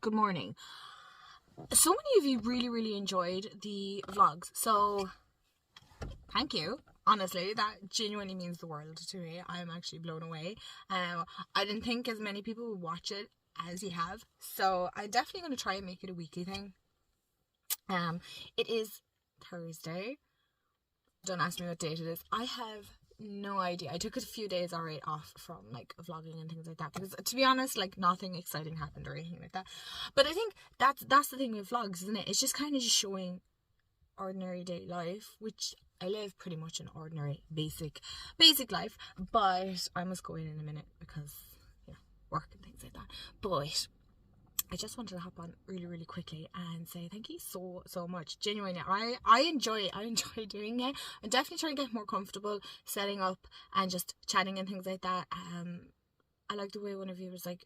good morning. So many of you really enjoyed the vlogs, so thank you. Honestly, that genuinely means the world to me. I'm actually blown away. I didn't think as many people would watch it as you have, so I'm definitely going to try and make it a weekly thing. It is Thursday. Don't ask me what date it is. I have no idea. I took a few days alright off from like vlogging and things like that, because to be honest, like nothing exciting happened or anything like that. But I think that's the thing with vlogs, isn't it? It's just kind of just showing ordinary day life, which I live pretty much an ordinary basic life, but I must go in a minute because work and things like that. But I just wanted to hop on really quickly and say thank you so much. Genuinely, I enjoy doing it. I'm definitely trying to get more comfortable setting up and just chatting and things like that. I like the way one of you was like,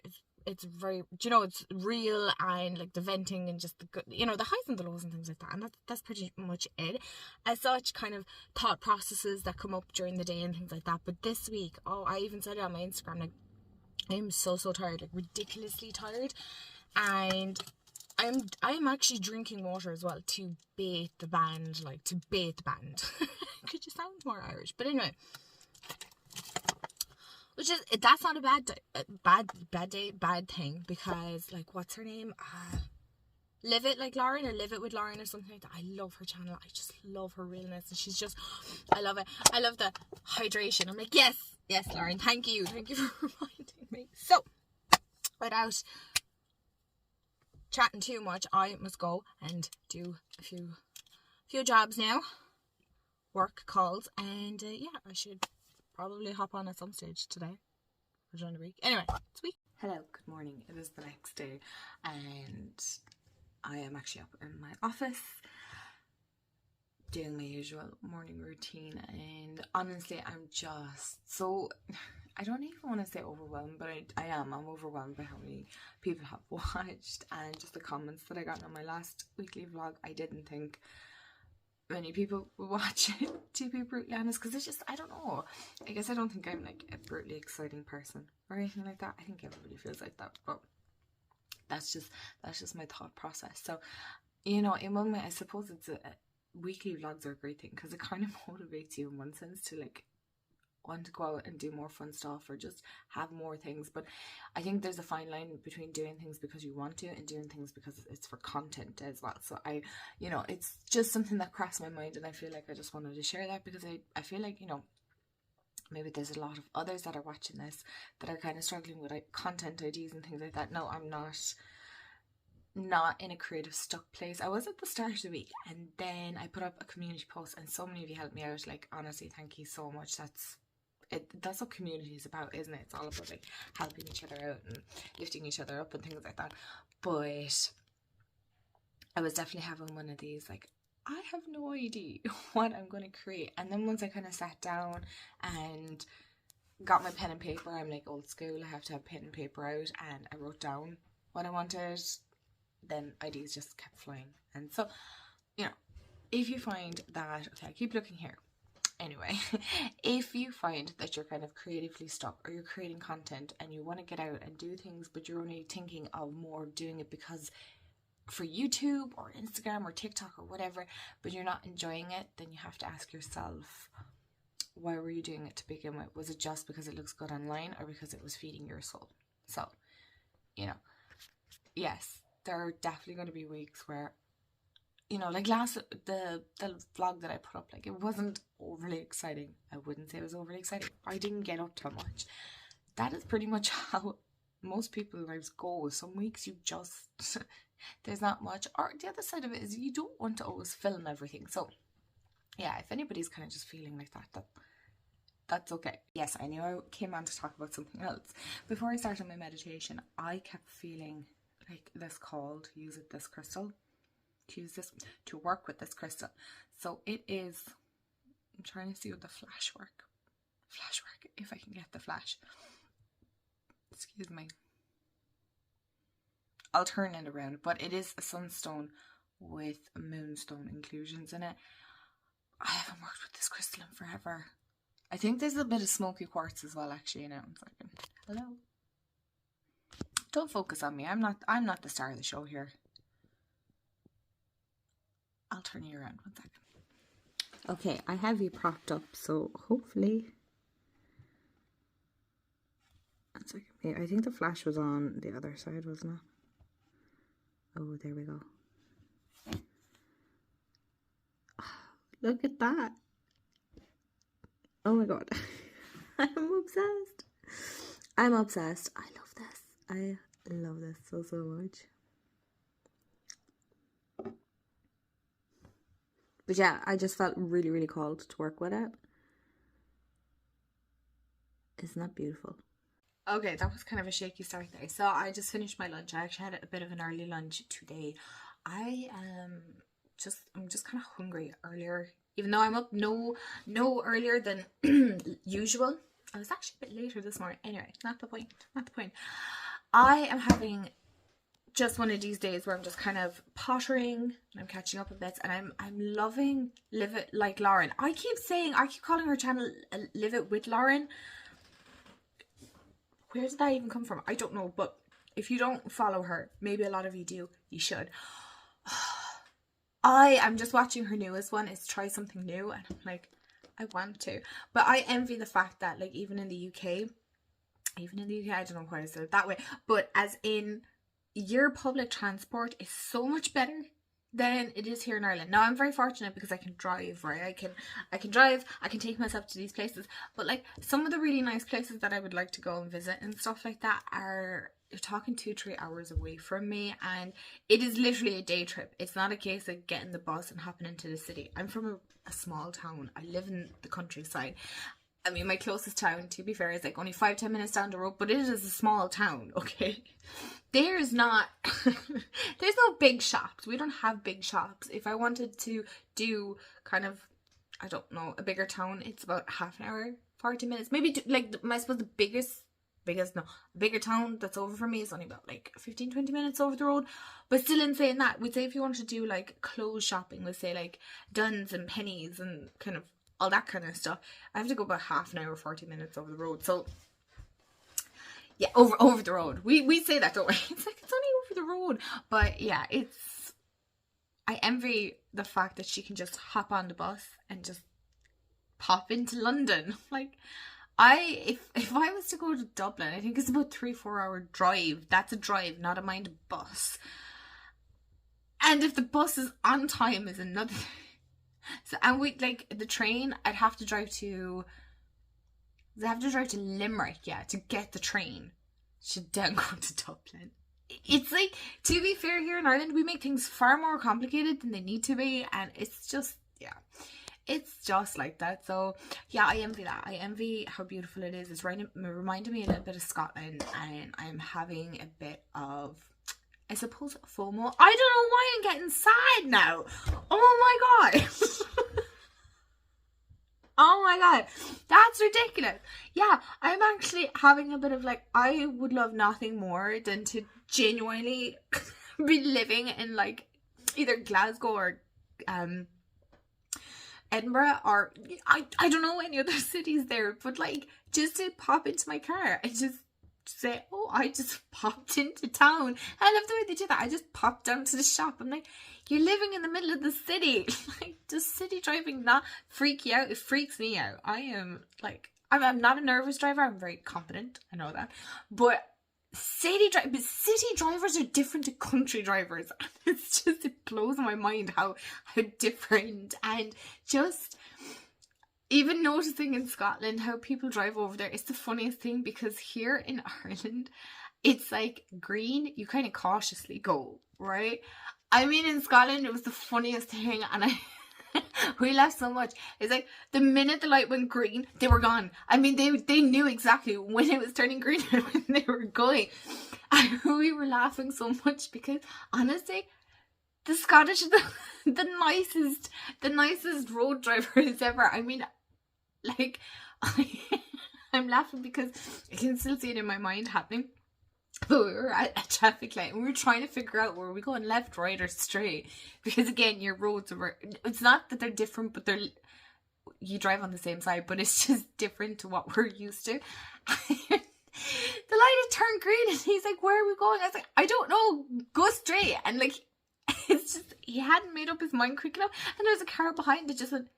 it's very, it's real, and like the venting and just the good, the highs and the lows and things like that. And that's pretty much it. As such, kind of thought processes that come up during the day and things like that. But this week, I even said it on my Instagram, like I'm so tired, like ridiculously tired. And I'm actually drinking water as well to bait the band. Could you sound more Irish? But anyway, that's not a bad thing, because like, what's her name? Live It Like Lauren, or Live It with Lauren, or something like that. I love her channel. I just love her realness, and she's just, I love it. I love the hydration. I'm like, yes Lauren, thank you for reminding me. So without chatting too much, I must go and do a few jobs now, work calls, and I should probably hop on at some stage today or during the week. Anyway, it's week. Hello, good morning. It is the next day and I am actually up in my office doing my usual morning routine, and honestly I'm just so, I don't even want to say overwhelmed, but I'm overwhelmed by how many people have watched, and just the comments that I got on my last weekly vlog. I didn't think many people would watch it, to be brutally honest, because it's just, I don't know, I guess I don't think I'm like a brutally exciting person or anything like that. I think everybody feels like that, but that's just my thought process. So in one way, I suppose it's weekly vlogs are a great thing, because it kind of motivates you in one sense to like want to go out and do more fun stuff or just have more things. But I think there's a fine line between doing things because you want to and doing things because it's for content as well. So it's just something that crossed my mind, and I feel like I just wanted to share that, because I feel like, maybe there's a lot of others that are watching this that are kind of struggling with like content ideas and things like that. No, I'm not in a creative stuck place. I was at the start of the week, and then I put up a community post, and so many of you helped me out. Like, honestly, thank you so much. That's what community is about, isn't it? It's all about like helping each other out and lifting each other up and things like that. But I was definitely having one of these, like, I have no idea what I'm going to create. And then once I kind of sat down and got my pen and paper, I'm like old school, I have to have pen and paper out, and I wrote down what I wanted. Then ideas just kept flying. And so, if you find that, okay, I keep looking here. Anyway, if you find that you're kind of creatively stuck, or you're creating content and you want to get out and do things, but you're only thinking of more doing it because for YouTube or Instagram or TikTok or whatever, but you're not enjoying it, then you have to ask yourself, why were you doing it to begin with? Was it just because it looks good online, or because it was feeding your soul? So, yes, there are definitely going to be weeks where, like the vlog that I put up, like, it wasn't overly exciting. I wouldn't say it was overly exciting. I didn't get up to much. That is pretty much how most people's lives go. Some weeks you just, there's not much. Or the other side of it is you don't want to always film everything. So yeah, if anybody's kind of just feeling like that's okay. Yes, I knew I came on to talk about something else. Before I started my meditation, I kept feeling like this call to use this crystal, to work with this crystal. So it is, I'm trying to see what the flash work, if I can get the flash. Excuse me. I'll turn it around, but it is a sunstone with moonstone inclusions in it. I haven't worked with this crystal in forever. I think there's a bit of smoky quartz as well, actually, in it. 1 second. Hello. Don't focus on me. I'm not the star of the show here. I'll turn you around 1 second. Okay, I have you propped up, so hopefully. 1 second. I think the flash was on the other side, wasn't it? Oh, there we go. Look at that. Oh my god. I'm obsessed. I'm obsessed. I love this. I love this so much. But yeah, I just felt really called to work with it. Isn't that beautiful? Okay, that was kind of a shaky start there. So I just finished my lunch. I actually had a bit of an early lunch today. I'm just kind of hungry earlier. Even though I'm up no earlier than usual. I was actually a bit later this morning. Anyway, not the point. I am having just one of these days where I'm just kind of pottering and I'm catching up a bit, and I'm loving Live It Like Lauren. I keep calling her channel Live It With Lauren. Where did that even come from? I don't know, but if you don't follow her, maybe a lot of you do, you should. I am just watching her newest one. It's Try Something New, and I'm like, I want to. But I envy the fact that, like, even in the UK, I don't know why I said it that way, but as in, your public transport is so much better than it is here in Ireland. Now, I'm very fortunate because I can drive, right? I can drive, I can take myself to these places, but like some of the really nice places that I would like to go and visit and stuff like that are, you're talking 2-3 hours away from me, and it is literally a day trip. It's not a case of getting the bus and hopping into the city. I'm from a small town. I live in the countryside. I mean, my closest town, to be fair, is like only 5-10 minutes down the road, but it is a small town, okay? There's no big shops. We don't have big shops. If I wanted to do kind of, I don't know, a bigger town, it's about half an hour, 40 minutes. Maybe, I suppose the bigger town that's over for me is only about like 15-20 minutes over the road. But still, in saying that, we'd say if you wanted to do like clothes shopping, we'd say like Duns and Pennies and kind of all that kind of stuff, I have to go about half an hour, 40 minutes over the road. So yeah, over the road. We say that, don't we? It's like, it's only over the road. But yeah, I envy the fact that she can just hop on the bus and just pop into London. Like, if I was to go to Dublin, I think it's about 3-4 hour drive. That's a drive, not a mind bus. And if the bus is on time is another thing. So, and we, like, the train, I'd have to drive to Limerick, yeah, to get the train. Should then go to Dublin. It's like, to be fair, here in Ireland, we make things far more complicated than they need to be, and it's just, yeah, it's just like that. So, yeah, I envy that. I envy how beautiful it is. It's reminding me a little bit of Scotland, and I'm having a bit of, I suppose, FOMO. I don't know why I'm getting sad now. Oh my god. Oh my god. That's ridiculous. Yeah, I'm actually having a bit of like, I would love nothing more than to genuinely be living in like either Glasgow or Edinburgh, or I don't know any other cities there, but like just to pop into my car and just say, oh, I just popped into town. I love the way they do that. I just popped down to the shop. I'm like, you're living in the middle of the city. Like, does city driving not freak you out? It freaks me out. I am like, I'm not a nervous driver. I'm very confident. I know that. But city drivers are different to country drivers. It's just, it blows my mind how different. And just even noticing in Scotland how people drive over there, it's the funniest thing, because here in Ireland, it's like green, you kind of cautiously go, right? I mean, in Scotland, it was the funniest thing, and we laughed so much. It's like, the minute the light went green, they were gone. I mean, they knew exactly when it was turning green and when they were going. And we were laughing so much because, honestly, the Scottish are the nicest road drivers ever. I mean, like, I'm laughing because I can still see it in my mind happening. But we were at a traffic light and we were trying to figure out, were we going left, right, or straight? Because again, your roads are, it's not that they're different, but you drive on the same side, but it's just different to what we're used to. The light had turned green and he's like, where are we going? I was like, I don't know, go straight. And like, it's just, he hadn't made up his mind quick enough, and there was a car behind that just went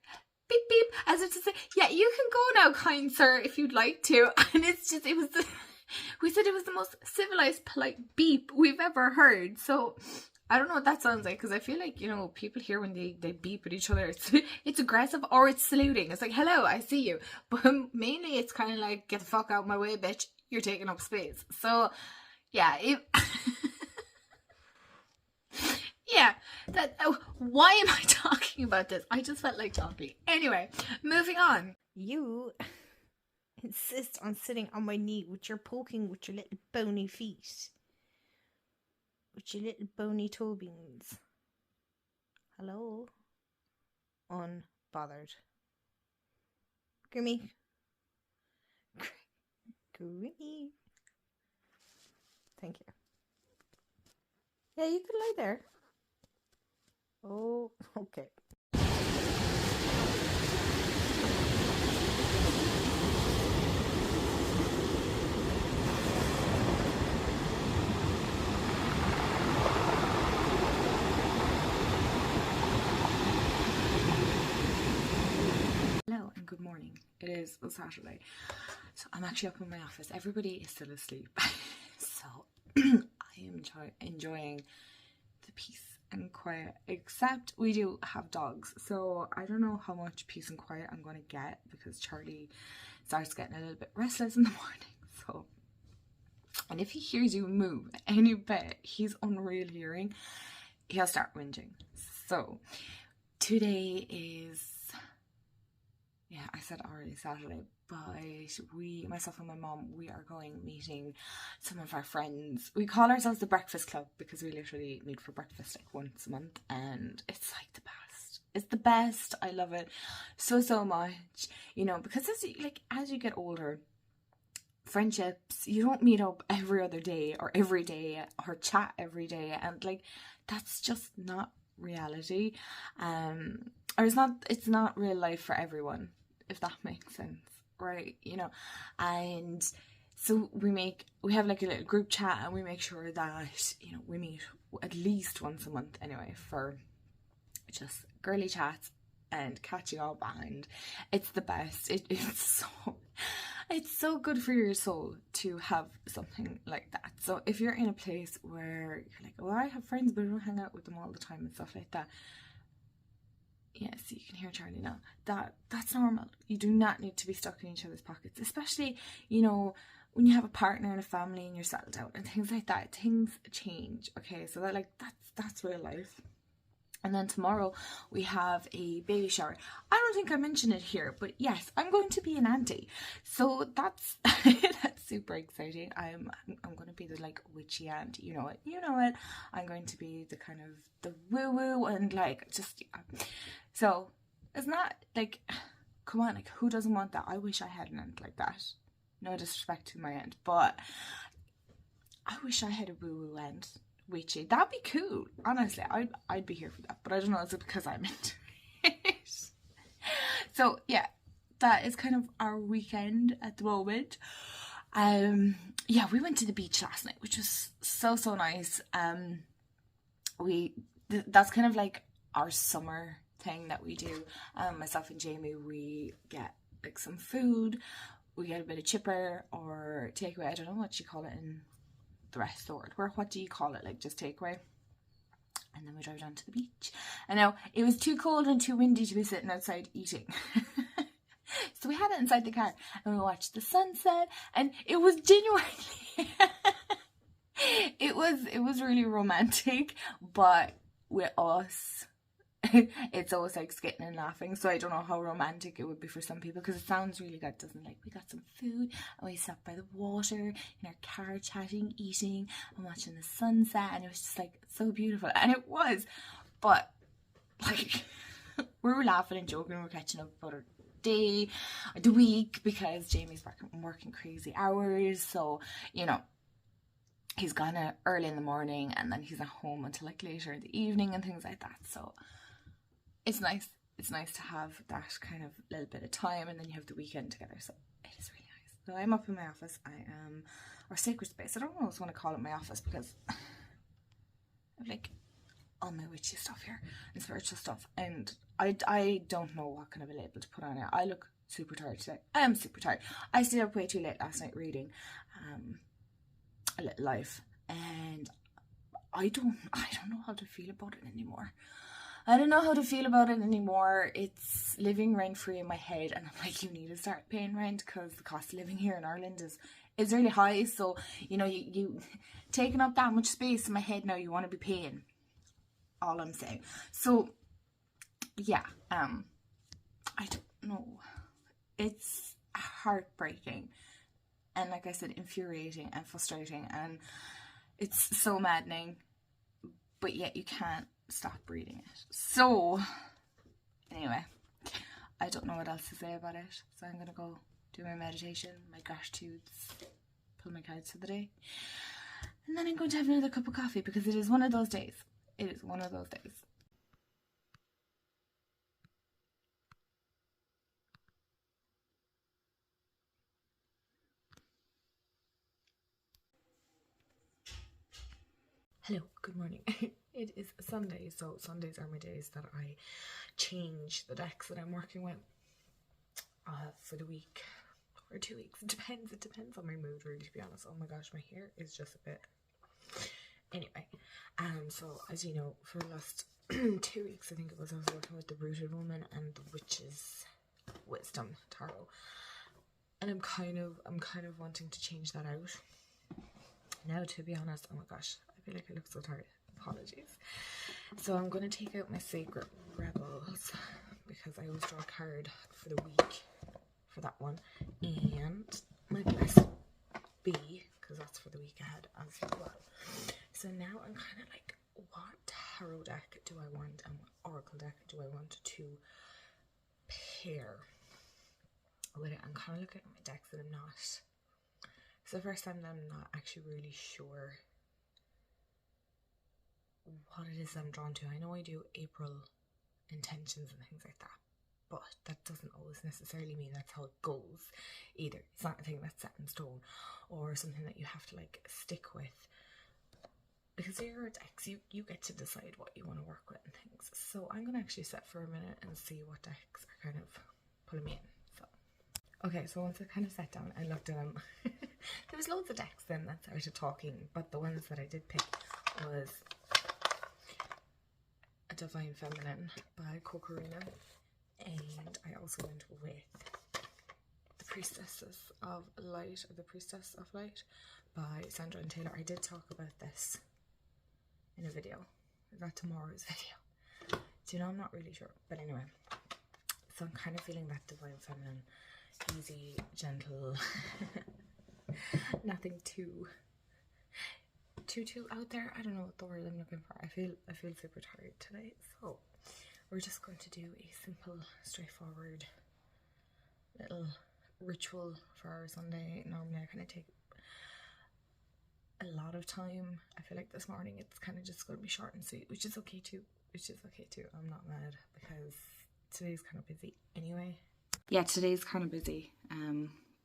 beep beep, as if to say, yeah, you can go now, kind sir, if you'd like to. And it's just, we said it was the most civilized, polite beep we've ever heard. So I don't know what that sounds like, because I feel like, you know, people here when they beep at each other, it's aggressive or it's saluting. It's like, hello, I see you. But mainly it's kind of like, get the fuck out of my way, bitch, you're taking up space. So yeah, yeah, why am I talking about this? I just felt like talking. Anyway, moving on. You insist on sitting on my knee with your poking with your little bony feet. With your little bony toe beans. Hello? Unbothered. Grimmy. Grimmy. Thank you. Yeah, you could lie there. Oh, okay. Hello and good morning. It is a Saturday. So I'm actually up in my office. Everybody is still asleep. So I am enjoying the peace and quiet, except we do have dogs, so I don't know how much peace and quiet I'm going to get, because Charlie starts getting a little bit restless in the morning. So, and if he hears you move any bit, he's unreal hearing, he'll start whinging. So today is, yeah, I said already Saturday, but myself and my mom, we are going meeting some of our friends. We call ourselves the Breakfast Club because we literally meet for breakfast like once a month, and it's like the best. It's the best. I love it so much, you know, because as you get older, friendships, you don't meet up every other day or every day or chat every day, and like that's just not reality, or it's not real life for everyone, if that makes sense, right? You know, and so we have like a little group chat, and we make sure that, you know, we meet at least once a month anyway for just girly chats and catching up, and it's the best. It's so good for your soul to have something like that. So if you're in a place where you're like, oh, I have friends but I don't hang out with them all the time and stuff like that, yes, you can hear Charlie now, that's normal. You do not need to be stuck in each other's pockets, especially, you know, when you have a partner and a family and you're settled out and things like that. Things change, okay? So that's real life. And then tomorrow we have a baby shower. I don't think I mentioned it here, but yes, I'm going to be an auntie. So that's that's super exciting. I'm going to be the like witchy aunt. You know it. I'm going to be the kind of the woo woo and like just. So it's not like, come on, like who doesn't want that? I wish I had an aunt like that. No disrespect to my aunt, but I wish I had a woo woo aunt. Witchy, that'd be cool. Honestly, I'd be here for that, but I don't know, is it because I'm into it? So yeah, that is kind of our weekend at the moment. Yeah, we went to the beach last night, which was so nice. That's kind of like our summer thing that we do. Myself and Jamie, we get like some food, we get a bit of chipper or takeaway. I don't know what you call it in the rest of the world. What do you call it? Like just takeaway. And then we drive down to the beach. And now it was too cold and too windy to be sitting outside eating. So we had it inside the car and we watched the sunset, and it was genuinely it was really romantic, but with us it's always like skitting and laughing, so I don't know how romantic it would be for some people, because it sounds really good, doesn't it? Like, we got some food and we sat by the water in our car chatting, eating and watching the sunset, and it was just like so beautiful. And it was, but like we were laughing and joking, we were catching up about our day, the week, because Jamie's working crazy hours, so you know, he's gone out early in the morning and then he's at home until like later in the evening and things like that. So it's nice to have that kind of little bit of time, and then you have the weekend together, so it is really nice. So I'm up in my office, I am or sacred space. I don't always want to call it my office because I've like all my witchy stuff here and spiritual stuff, and I don't know what kind of a label to put on it. I look super tired today. I am super tired. I stayed up way too late last night reading A Little Life, and I don't know how to feel about it anymore. I don't know how to feel about it anymore. It's living rent free in my head, and I'm like, you need to start paying rent because the cost of living here in Ireland is really high. So, you know, you taking up that much space in my head now, you want to be paying. All I'm saying. So, yeah, I don't know. It's heartbreaking, and like I said, infuriating and frustrating, and it's so maddening, but yet you can't stop reading it. So anyway, I don't know what else to say about it, so I'm gonna go do my meditation, my gratitudes, pull my cards for the day, and then I'm going to have another cup of coffee because it is one of those days. It is one of those days. Hello, good morning. It is Sunday, so Sundays are my days that I change the decks that I'm working with for the week or 2 weeks. It depends on my mood, really, to be honest. Oh my gosh, my hair is just a bit... Anyway, so as you know, for the last 2 weeks, I think it was, I was working with the Rooted Woman and the Witch's Wisdom Tarot, and I'm kind of wanting to change that out now, to be honest. Oh my gosh, I feel like I look so tired. Apologies. So I'm going to take out my Sacred Rebels because I always draw a card for the week for that one, and my Blessed Bee because that's for the week ahead as well. So now I'm kind of like, what tarot deck do I want and what oracle deck do I want to pair with it? I'm kind of looking at my decks that I'm not... It's the first time that I'm not actually really sure what it is I'm drawn to. I know I do April intentions and things like that, but that doesn't always necessarily mean that's how it goes either. It's not a thing that's set in stone or something that you have to like stick with, because they're your decks. You get to decide what you want to work with and things. So I'm going to actually sit for a minute and see what decks are kind of pulling me in. Okay, so once I kind of sat down and looked at them, there was loads of decks then that started talking, but the ones that I did pick was A Divine Feminine by Kokorina, and I also went with The Priestesses of Light, or The Priestess of Light by Sandra and Taylor. I did talk about this in a video. Is that tomorrow's video? Do you know, I'm not really sure, but anyway, so I'm kind of feeling that Divine Feminine, easy, gentle, nothing too out there. I don't know what the word I'm looking for. I feel super tired today, so we're just going to do a simple, straightforward little ritual for our Sunday. Normally I kind of take a lot of time. I feel like this morning it's kind of just going to be short and sweet, which is okay too. I'm not mad because today's kind of busy anyway. Yeah, today's kind of busy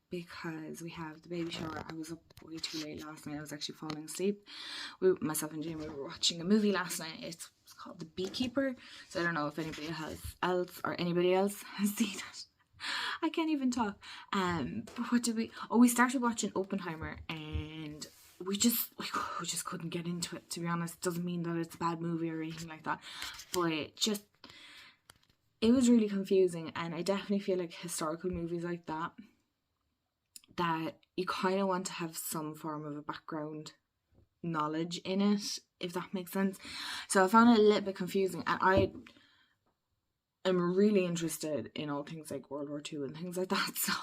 because we have the baby shower. I was up way too late last night. I was actually falling asleep. Myself and Jamie were watching a movie last night. It's called The Beekeeper. So I don't know if anybody else has seen it. I can't even talk. But what did we... Oh, we started watching Oppenheimer, and we just couldn't get into it, to be honest. Doesn't mean that it's a bad movie or anything like that, but it was really confusing. And I definitely feel like historical movies like that you kind of want to have some form of a background knowledge in it, if that makes sense. So I found it a little bit confusing, and I am really interested in all things like World War II and things like that. So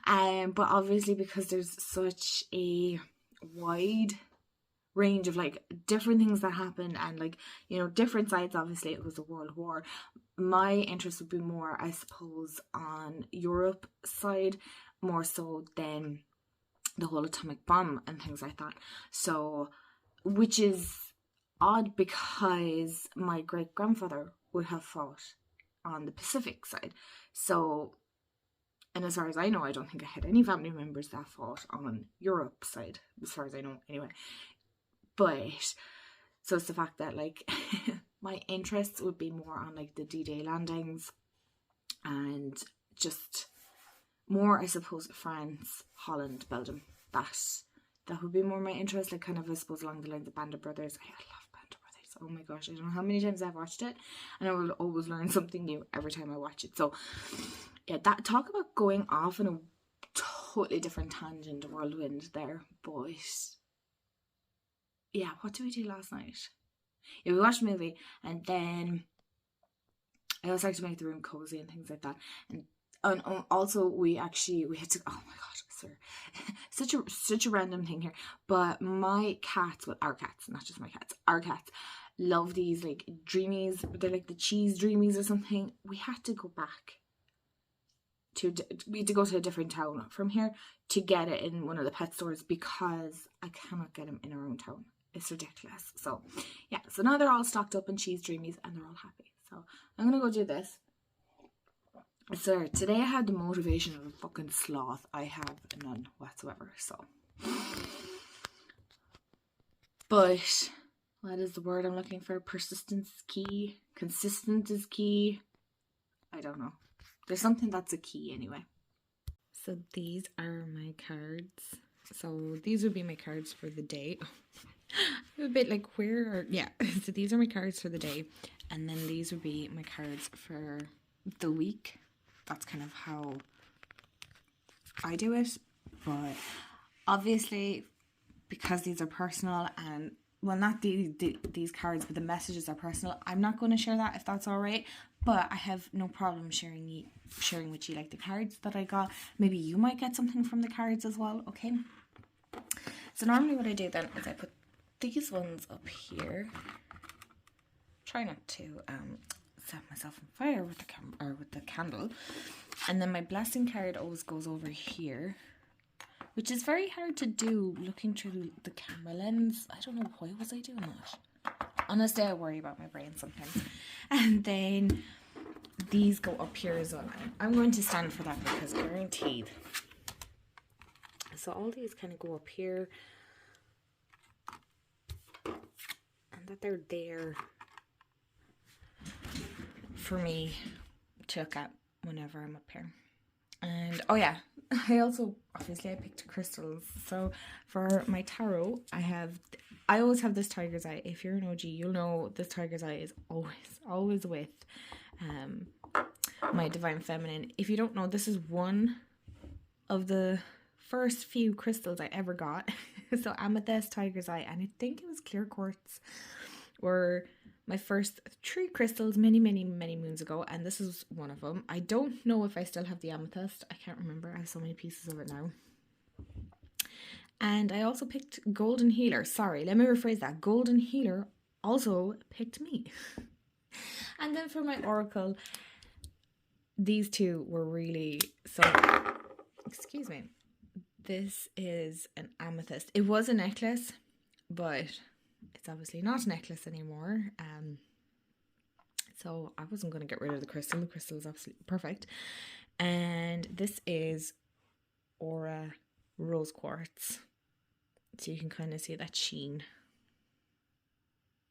but obviously because there's such a wide range of like different things that happened, and like, you know, different sides. Obviously it was a world war. My interest would be more, I suppose, on Europe side, more so than the whole atomic bomb and things like that. So, which is odd because my great grandfather would have fought on the Pacific side. So And as far as I know, I don't think I had any family members that fought on Europe side, as far as I know, anyway. But, so it's the fact that, like, my interests would be more on, like, the D-Day landings and just more, I suppose, France, Holland, Belgium. That would be more my interest, like, kind of, I suppose, along the lines of Band of Brothers. I love Band of Brothers. Oh my gosh, I don't know how many times I've watched it, and I will always learn something new every time I watch it. So, yeah, that, talk about going off on a totally different tangent, whirlwind there, but yeah, what did we do last night? Yeah, we watched a movie, and then I also like to make the room cozy and things like that. And also we had to, oh my god, sir, such a random thing here. But my cats, well, our cats, not just my cats, our cats love these like dreamies. They're like the cheese dreamies or something. We had to go back we had to go to a different town from here to get it in one of the pet stores because I cannot get them in our own town. It's ridiculous. So yeah, so now they're all stocked up in cheese dreamies and they're all happy. So I'm gonna go do this. So today I had the motivation of a fucking sloth. I have none whatsoever. So, but what is the word I'm looking for? Persistence is key. Consistent is key. I don't know. There's something that's a key anyway. So these are my cards. So these would be my cards for the day. A bit like so these are my cards for the day, and then these would be my cards for the week. That's kind of how I do it, but obviously because these are personal, and well, not these cards, but the messages are personal, I'm not going to share that if that's all right. But I have no problem sharing with you like the cards that I got. Maybe you might get something from the cards as well. Okay. So normally what I do then is I put these ones up here. Try not to set myself on fire with the candle. And then my blessing card always goes over here, which is very hard to do looking through the camera lens. I don't know, why was I doing that? Honestly, I worry about my brain sometimes. And then these go up here as well. I'm going to stand for that because guaranteed. So all these kind of go up here, and that they're there for me to look at whenever I'm up here. And oh yeah, I picked crystals. So for my tarot, I always have this tiger's eye. If you're an OG, you'll know this tiger's eye is always with my divine feminine. If you don't know, this is one of the first few crystals I ever got. So amethyst, tiger's eye, and I think it was clear quartz were my first 3 crystals many moons ago, and this is one of them. I don't know if I still have the amethyst. I can't remember. I have so many pieces of it now. And I also picked Golden Healer. Sorry, let me rephrase that. Golden Healer also picked me. And then for my oracle, these two were really so. Excuse me. This is an amethyst. It was a necklace, but it's obviously not a necklace anymore. So I wasn't going to get rid of the crystal. The crystal is absolutely perfect. And this is Aura Rose Quartz. So you can kind of see that sheen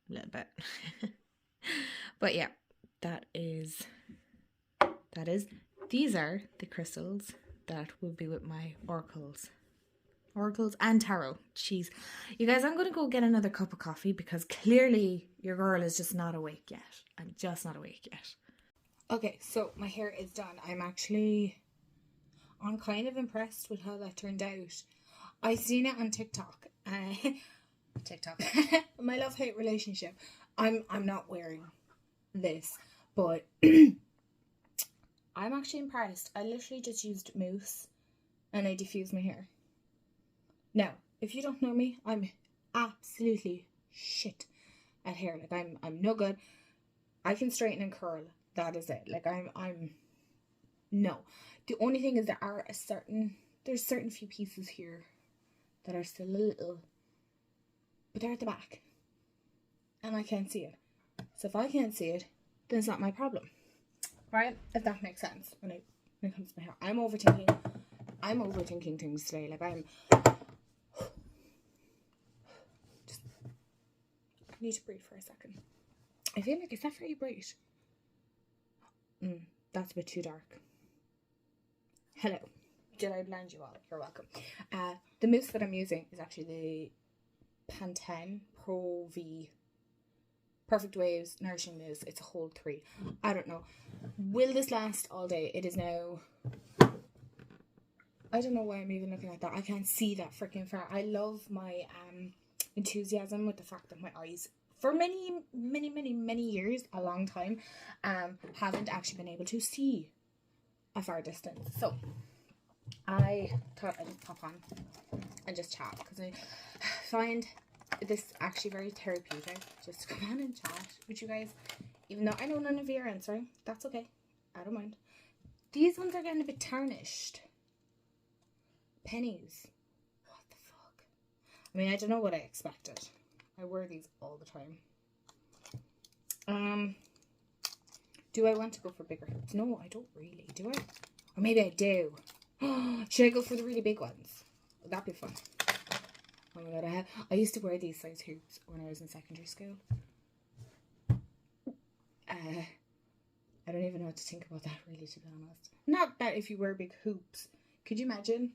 a little bit. But yeah, these are the crystals that will be with my oracles and tarot. Jeez, you guys, I'm gonna go get another cup of coffee because clearly your girl is just not awake yet. I'm just not awake yet. Okay, so my hair is done. I'm kind of impressed with how that turned out. I seen it on TikTok. My love-hate relationship. I'm not wearing this, but I'm actually impressed. I literally just used mousse and I diffused my hair. Now, if you don't know me, I'm absolutely shit at hair. Like I'm no good. I can straighten and curl. That is it. Like I'm no. The only thing is there's certain few pieces here that are still a little, but they're at the back and I can't see it. So if I can't see it, then it's not my problem, right? If that makes sense. And when it comes to my hair. I'm overthinking things today. Like, I'm just need to breathe for a second. I feel like, is that very bright? That's a bit too dark. Hello. Did I blind you all? You're welcome. The mousse that I'm using is actually the Pantene Pro V Perfect Waves Nourishing Mousse. It's a whole 3. I don't know. Will this last all day? It is now... I don't know why I'm even looking at that. I can't see that freaking far. I love my enthusiasm with the fact that my eyes, for many years, a long time, haven't actually been able to see a far distance. So I thought I'd just pop on and just chat, because I find this actually very therapeutic, just to come on and chat with you guys, even though I know none of you are answering. That's okay, I don't mind. These ones are getting a bit tarnished. Pennies. What the fuck? I mean, I don't know what I expected. I wear these all the time. Do I want to go for bigger hoops? No, I don't really. Do I? Or maybe I do. Should I go for the really big ones? Would that be fun? Oh my god, I used to wear these size hoops when I was in secondary school. I don't even know what to think about that, really, to be honest. Not that if you wear big hoops. Could you imagine?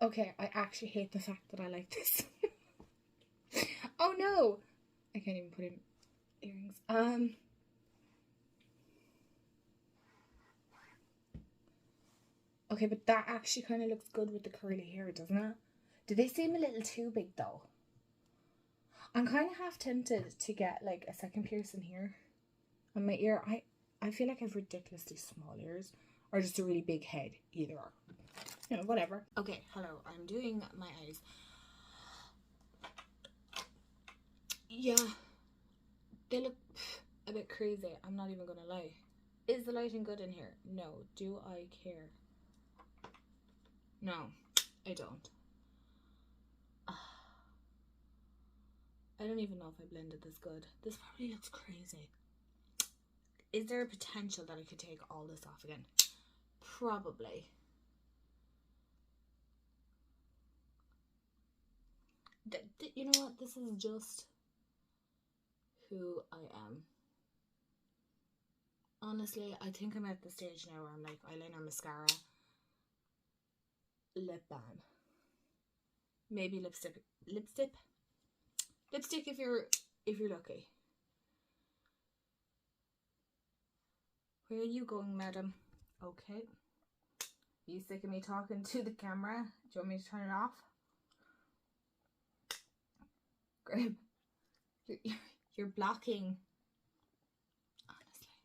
Okay, I actually hate the fact that I like this. Oh no! I can't even put in earrings. Okay, but that actually kind of looks good with the curly hair, doesn't it? Do they seem a little too big though? I'm kind of half tempted to get like a second piercing here on my ear. I feel like I have ridiculously small ears, or just a really big head. Either or. You know, whatever. Okay, hello. I'm doing my eyes. Yeah, they look a bit crazy. I'm not even gonna lie. Is the lighting good in here? No. Do I care? No, I don't. I don't even know if I blended this good. This probably looks crazy. Is there a potential that I could take all this off again? Probably. You know what? This is just who I am. Honestly, I think I'm at the stage now where I'm like eyeliner, mascara, lip balm, maybe lipstick if you're lucky. Where are you going, madam? Okay. Are you sick of me talking to the camera? Do you want me to turn it off? Graham, you're blocking. Honestly.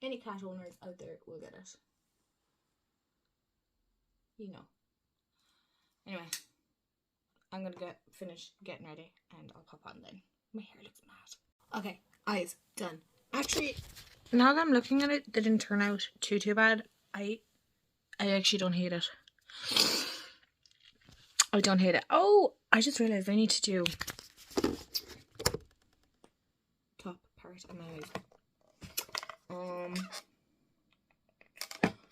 Any cat owners out there will get it. You know. Anyway, I'm gonna finish getting ready and I'll pop on then. My hair looks mad. Okay, eyes done. Actually, now that I'm looking at it, they didn't turn out too bad. I actually don't hate it. I don't hate it. Oh, I just realized I need to do top part of my eyes.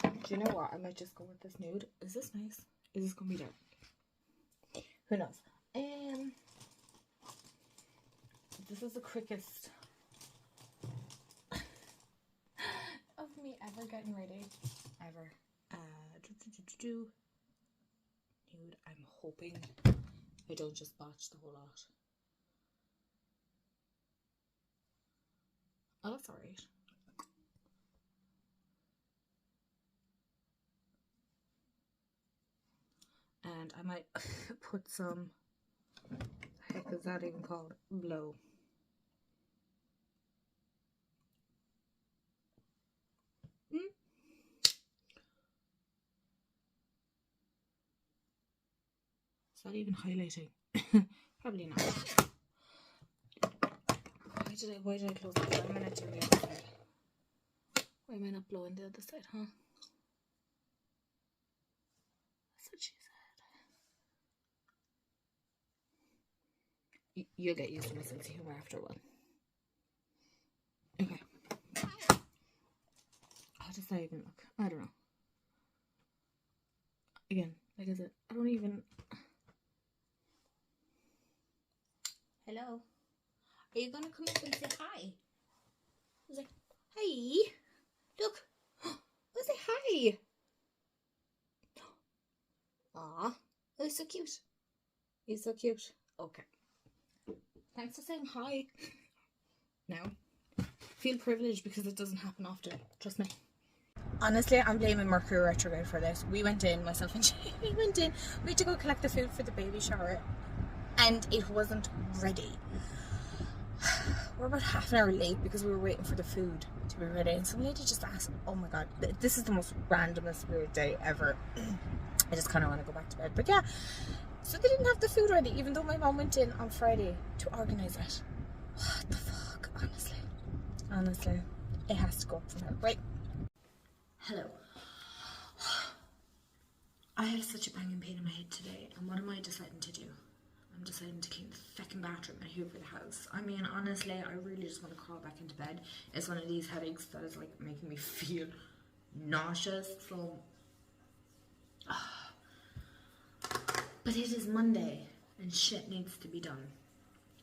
Do you know what? I might just go with this nude. Is this nice? Is this gonna be dark? Who knows? This is the quickest of me ever getting ready. Ever. Nude. I'm hoping I don't just botch the whole lot. Oh, that's alright. And I might put some, the heck is that even called? Blow. Is that even highlighting? Probably not. Why did I close the door? Why am I not doing the other side? Why am I not blowing the other side, huh? That's what she said. You'll get used to my sense of humor after a while. Okay. how does that even look? I don't know. Again, like I said, I don't even... Hello? Are you gonna come up and say hi? I was like, hi! Look! I'll say hi! Aw, oh, he's so cute. He's so cute. Okay. Thanks for saying hi. Now, feel privileged because it doesn't happen often. Trust me. Honestly, I'm blaming Mercury Retrograde for this. We went in, myself and Jamie went in. We had to go collect the food for the baby shower. And it wasn't ready. We're about half an hour late because we were waiting for the food to be ready. And some lady just asked, oh my god, this is the most randomest weird day ever. I just kind of want to go back to bed. But yeah, so they didn't have the food ready, even though my mom went in on Friday to organise it. What the fuck? Honestly, it has to go up from her. Right. Hello. I have such a banging pain in my head today, and what am I deciding to do? I'm deciding to clean the fucking bathroom and hoover the house. I mean, honestly, I really just want to crawl back into bed. It's one of these headaches that is like making me feel nauseous, so... But it is Monday, and shit needs to be done.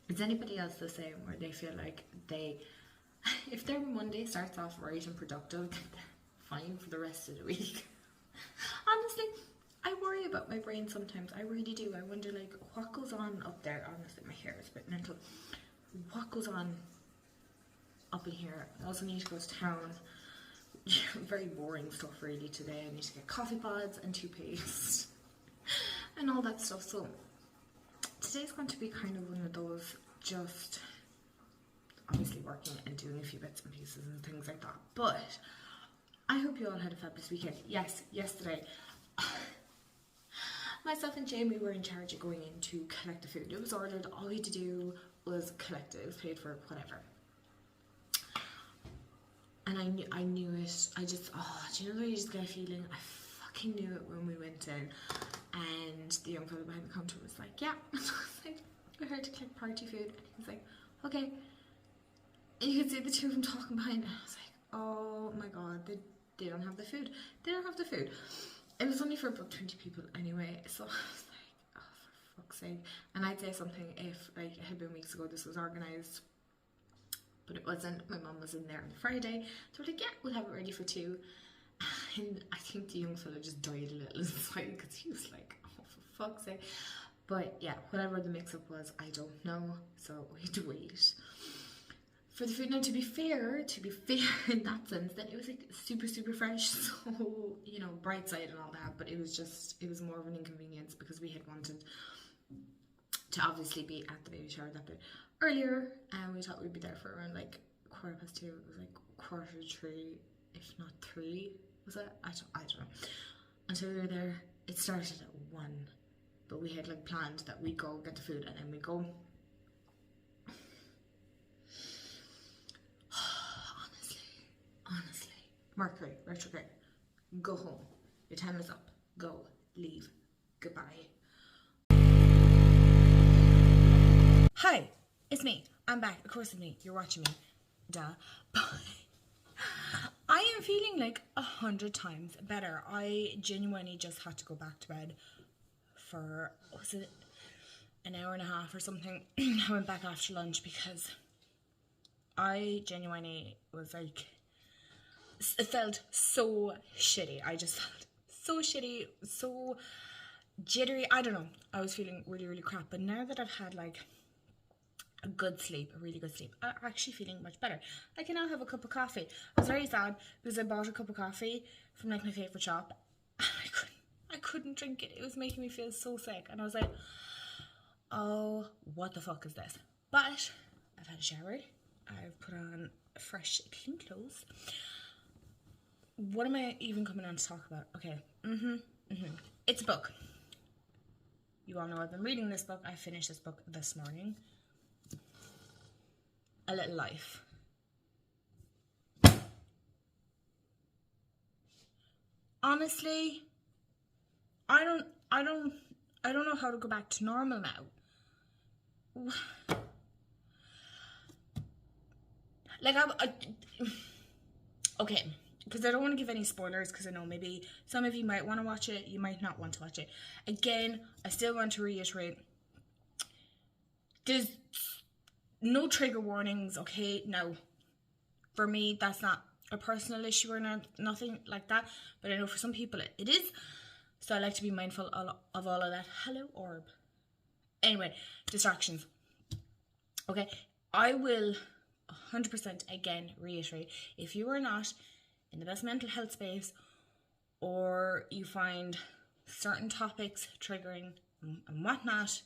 Is anybody else the same, where they feel like if their Monday starts off right and productive, fine for the rest of the week? Honestly, I worry about my brain sometimes. I really do. I wonder, like, what goes on up there. Honestly, my hair is a bit mental. What goes on up in here? I also need to go to town. Very boring stuff, really, today. I need to get coffee pods and toothpaste and all that stuff. So today's going to be kind of one of those, just obviously working and doing a few bits and pieces and things like that. But I hope you all had a fabulous weekend. Yes, yesterday myself and Jamie were in charge of going in to collect the food. It was ordered, all we had to do was collect it. It was paid for, whatever. And I knew it. I just, do you know that you just get a feeling? I fucking knew it when we went in. And the young fellow behind the counter was like, yeah. And I was like, we're here to collect party food. And he was like, okay. And you could see the two of them talking behind. And I was like, oh my god, they don't have the food. They don't have the food. It was only for about 20 people anyway. So I was like, oh, for fuck's sake. And I'd say something if, like, it had been weeks ago this was organised. But it wasn't. My mum was in there on Friday. So we're like, yeah, we'll have it ready for 2. And I think the young fella just died a little inside because he was like, oh, for fuck's sake. But yeah, whatever the mix-up was, I don't know. So we had to wait for the food. Now, to be fair in that sense, that it was like super, super fresh. So, you know, bright side and all that. But it was more of an inconvenience because we had wanted to obviously be at the baby shower that bit earlier, and we thought we'd be there for around like 2:15. It was like 2:45, if not 3. Was it? I don't know. Until we were there, it started at 1, but we had like planned that we'd go get the food and then we'd go. Honestly, Mercury Retrograde. Go home. Your time is up. Go. Leave. Goodbye. Hi, it's me. I'm back. Of course it's me. You're watching me. Duh. But I am feeling like 100 times better. I genuinely just had to go back to bed for, was it an hour and a half or something? I went back after lunch because I genuinely was like, it felt so shitty. I just felt so shitty, so jittery. I don't know. I was feeling really, really crap. But now that I've had like a good sleep, a really good sleep, I'm actually feeling much better. I can now have a cup of coffee. I was very sad because I bought a cup of coffee from like my favourite shop. I couldn't drink it. It was making me feel so sick. And I was like, oh, what the fuck is this? But I've had a shower. I've put on fresh, clean clothes. What am I even coming on to talk about? Okay. It's a book. You all know I've been reading this book. I finished this book this morning. A Little Life. Honestly, I don't know how to go back to normal now. Like okay, because I don't want to give any spoilers, because I know maybe some of you might want to watch it, you might not want to watch it. Again, I still want to reiterate, there's no trigger warnings, okay? No. For me, that's not a personal issue or nothing like that, but I know for some people it is, so I like to be mindful of all of that. Hello, orb. Anyway, distractions. Okay, I will 100% again reiterate, if you are not in the best mental health space, or you find certain topics triggering and whatnot,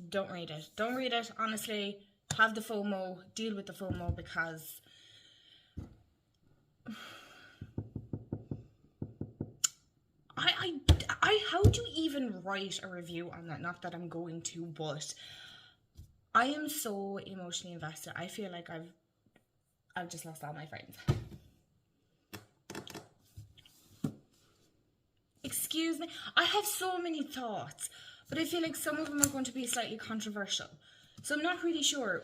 don't read it. Don't read it, honestly. Have the FOMO, deal with the FOMO, because how do you even write a review on that? Not that I'm going to, but I am so emotionally invested. I feel like I've just lost all my friends. Excuse me. I have so many thoughts, but I feel like some of them are going to be slightly controversial. So I'm not really sure.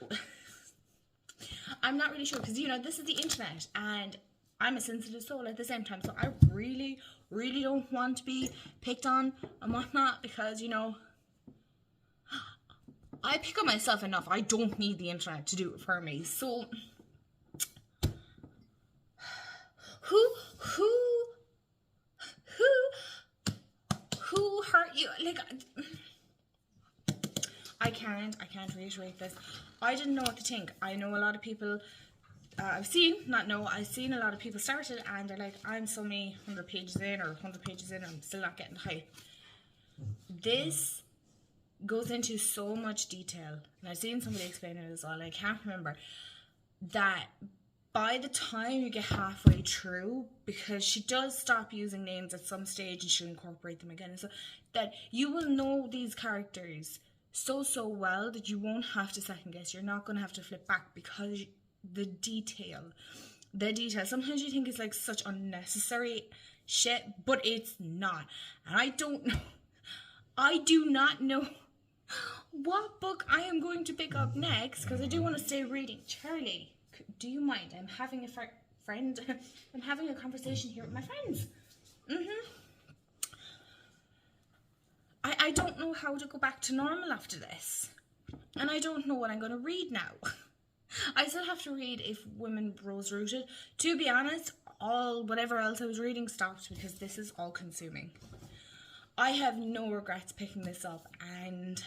I'm not really sure, because, you know, this is the internet, and I'm a sensitive soul at the same time. So I really, really don't want to be picked on and whatnot, because, you know, I pick on myself enough. I don't need the internet to do it for me. So who hurt you? Like, I can't reiterate this. I didn't know what to think. I know a lot of people, I've seen a lot of people started and they're like, I'm so many 100 pages in or 100 pages in, I'm still not getting the hype. This goes into so much detail, and I've seen somebody explain it as well, I can't remember, that by the time you get halfway through, because she does stop using names at some stage and she'll incorporate them again, so that you will know these characters so well that you won't have to second guess. You're not going to have to flip back, because the detail, sometimes you think it's like such unnecessary shit, but it's not. And I do not know what book I am going to pick up next, because I do want to stay reading. Charlie, do you mind? I'm having a friend, I'm having a conversation here with my friends. I don't know how to go back to normal after this. And I don't know what I'm going to read now. I still have to read If Women Rose Rooted. To be honest, whatever else I was reading stopped, because this is all consuming. I have no regrets picking this up, and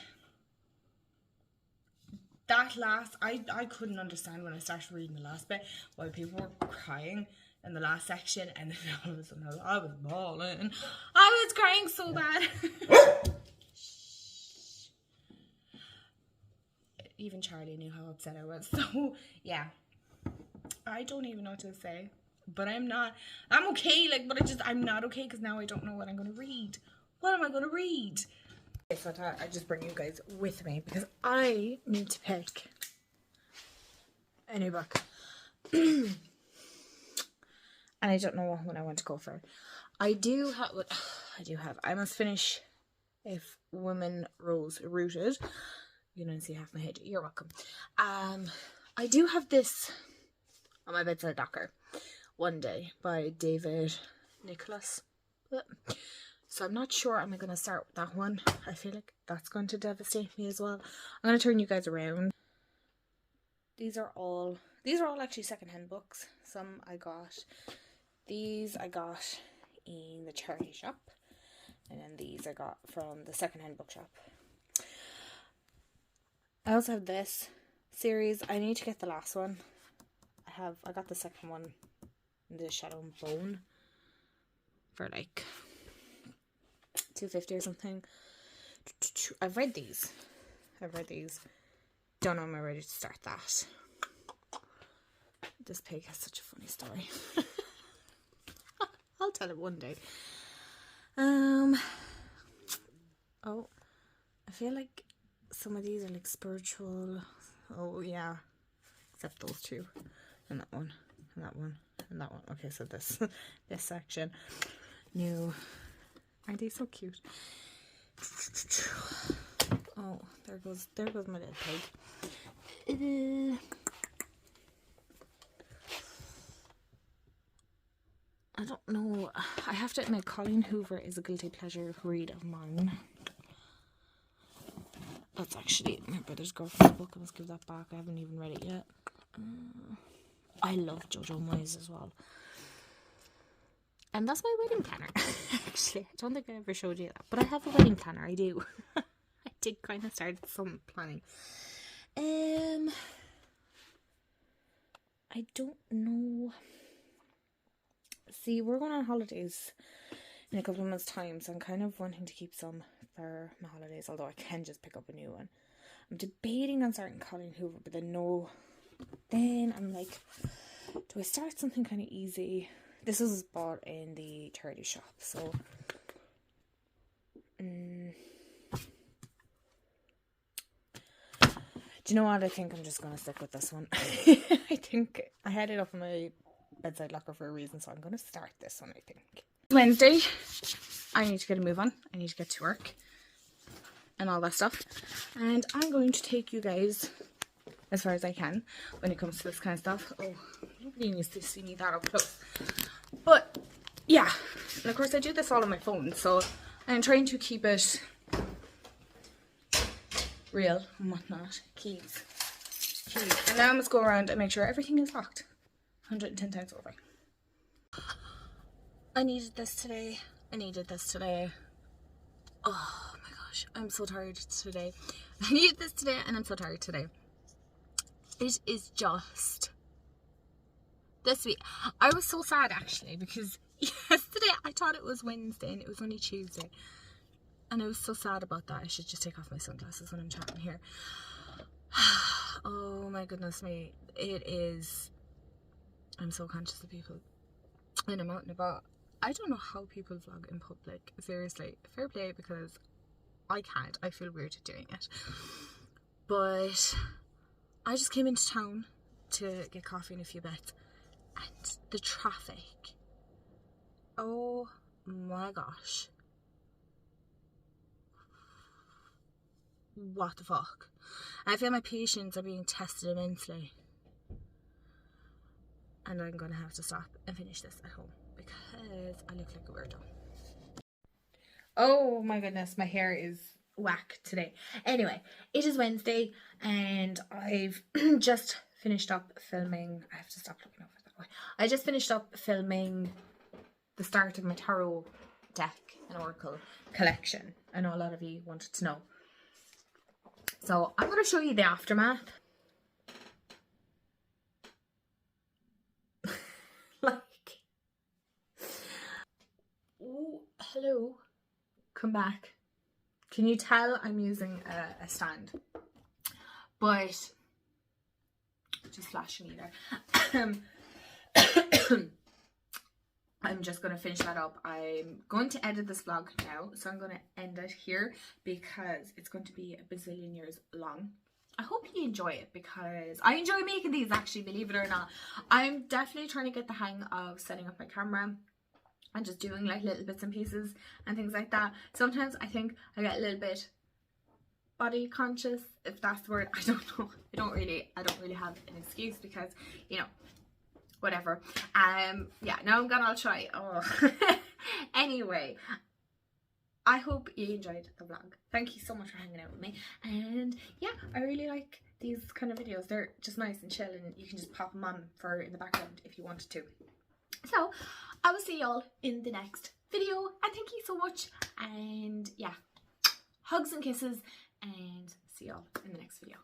that last, I couldn't understand when I started reading the last bit why people were crying in the last section, and then all of a sudden I was bawling. I was crying so bad. Even Charlie knew how upset I was. So yeah, I don't even know what to say, but I'm okay, like, but I'm not okay, because now I don't know what I'm going to read. What am I going to read? Okay, so I just bring you guys with me, because I need to pick a new book. And I don't know what one I want to go for. I must finish If Women Rose Rooted. You don't see half my head. You're welcome. I do have this on my bedside locker, One Day by David Nicholas. So I'm not sure I'm going to start with that one. I feel like that's going to devastate me as well. I'm going to turn you guys around. These are all actually secondhand books. Some I got. These I got in the charity shop, and then these I got from the secondhand bookshop. I also have this series. I need to get the last one. I got the second one, The Shadow and Bone, for like $2.50 or something. I've read these. Don't know when I'm ready to start that. This pig has such a funny story. I'll tell it one day. Oh, I feel like some of these are like spiritual. Oh yeah, except those two, and that one, and that one, and that one. Okay, so this section. New. Aren't they so cute? Oh, there goes my little pig. I don't know. I have to admit, Colleen Hoover is a guilty pleasure read of mine. That's actually my brother's girlfriend's book. I must give that back. I haven't even read it yet. I love Jojo Moyes as well. And that's my wedding planner. Actually, I don't think I ever showed you that. But I have a wedding planner. I do. I did kind of start some planning. I don't know. See, we're going on holidays in a couple of months' time, so I'm kind of wanting to keep some for my holidays, although I can just pick up a new one. I'm debating on starting Colleen Hoover, but then I'm like, do I start something kind of easy? This was bought in the charity shop, so do you know what? I think I'm just going to stick with this one. I think I had it up in my bedside locker for a reason, so I'm going to start this one, I think. It's Wednesday. I need to get a move on. I need to get to work and all that stuff. And I'm going to take you guys as far as I can when it comes to this kind of stuff. Oh, nobody needs to see me that up close. But, yeah. And of course, I do this all on my phone, so I'm trying to keep it real and whatnot. Keys. And now I must go around and make sure everything is locked 110 times over. I needed this today. Oh my gosh, I'm so tired today. I needed this today and I'm so tired today. It is just this week. I was so sad actually because yesterday I thought it was Wednesday and it was only Tuesday. And I was so sad about that. I should just take off my sunglasses when I'm chatting here. Oh my goodness me. It is. I'm so conscious of people when I'm out and about. I don't know how people vlog in public. Seriously. Fair play, because I can't. I feel weird doing it. But I just came into town to get coffee and a few bits. And the traffic. Oh my gosh. What the fuck? I feel my patience are being tested immensely. And I'm going to have to stop and finish this at home because I look like a weirdo. Oh my goodness, my hair is whack today. Anyway, it is Wednesday and I've just finished up filming. I have to stop looking over that way. I just finished up filming the start of my tarot deck and oracle collection. I know a lot of you wanted to know. So I'm going to show you the aftermath. Oh, hello. Come back. Can you tell I'm using a stand? But just flashing you there. I'm just going to finish that up. I'm going to edit this vlog now, so I'm going to end it here because it's going to be a bazillion years long. I hope you enjoy it because I enjoy making these, actually, believe it or not. I'm definitely trying to get the hang of setting up my camera and just doing like little bits and pieces and things like that. Sometimes I think I get a little bit body conscious, if that's the word. I don't know. I don't really have an excuse because, you know, whatever. Yeah, now I'm gonna try. Oh. Anyway, I hope you enjoyed the vlog. Thank you so much for hanging out with me. And yeah, I really like these kind of videos. They're just nice and chill and you can just pop them on for in the background if you wanted to. So I will see y'all in the next video and thank you so much. And yeah, hugs and kisses and see y'all in the next video.